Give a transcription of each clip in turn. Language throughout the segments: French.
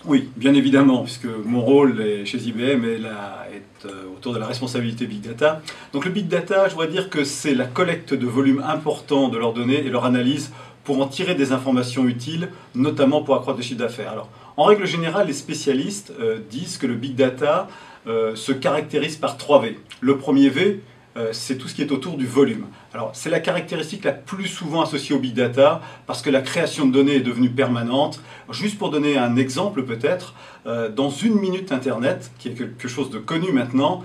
Oui, bien évidemment, puisque mon rôle chez IBM autour de la responsabilité Big Data. Donc le Big Data, je dois dire que c'est la collecte de volumes importants de leurs données et leur analyse pour en tirer des informations utiles, notamment pour accroître le chiffre d'affaires. Alors, en règle générale, les spécialistes disent que le Big Data se caractérise par 3 V. Le premier V, c'est tout ce qui est autour du volume. Alors, c'est la caractéristique la plus souvent associée au big data parce que la création de données est devenue permanente. Juste pour donner un exemple peut-être, dans une minute Internet, qui est quelque chose de connu maintenant,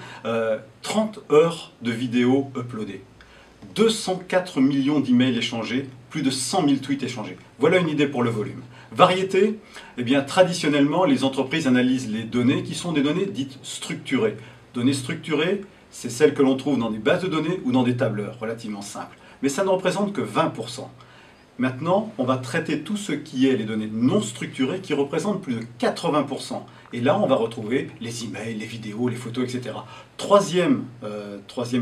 30 heures de vidéos uploadées, 204 millions d'emails échangés, plus de 100 000 tweets échangés. Voilà une idée pour le volume. Variété, eh bien, traditionnellement, les entreprises analysent les données qui sont des données dites structurées. Données structurées, c'est celles que l'on trouve dans des bases de données ou dans des tableurs, relativement simples. Mais ça ne représente que 20%. Maintenant, on va traiter tout ce qui est les données non structurées qui représentent plus de 80%. Et là, on va retrouver les emails, les vidéos, les photos, etc. Troisième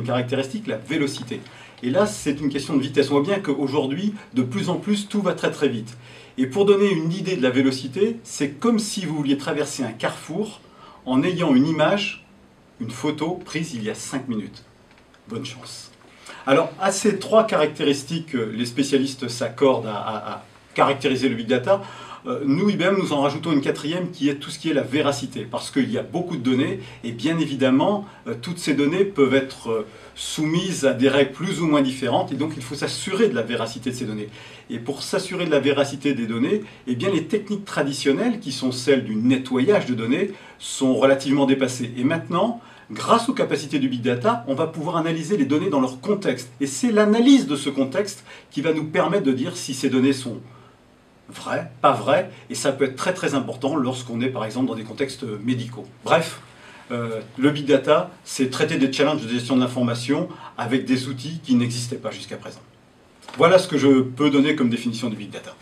caractéristique, la vélocité. Et là, c'est une question de vitesse. On voit bien qu'aujourd'hui, de plus en plus, tout va très très vite. Et pour donner une idée de la vélocité, c'est comme si vous vouliez traverser un carrefour en ayant une image, une photo prise il y a 5 minutes. Bonne chance. Alors, à ces 3 caractéristiques, les spécialistes s'accordent à caractériser le big data. Nous, IBM, nous en rajoutons une 4e qui est tout ce qui est la véracité, parce qu'il y a beaucoup de données, et bien évidemment, toutes ces données peuvent être soumises à des règles plus ou moins différentes, et donc il faut s'assurer de la véracité de ces données. Et pour s'assurer de la véracité des données, eh bien, les techniques traditionnelles, qui sont celles du nettoyage de données, sont relativement dépassées. Et maintenant, grâce aux capacités du big data, on va pouvoir analyser les données dans leur contexte. Et c'est l'analyse de ce contexte qui va nous permettre de dire si ces données sont vraies, pas vraies, et ça peut être très très important lorsqu'on est par exemple dans des contextes médicaux. Bref, le big data, c'est traiter des challenges de gestion de l'information avec des outils qui n'existaient pas jusqu'à présent. Voilà ce que je peux donner comme définition du big data.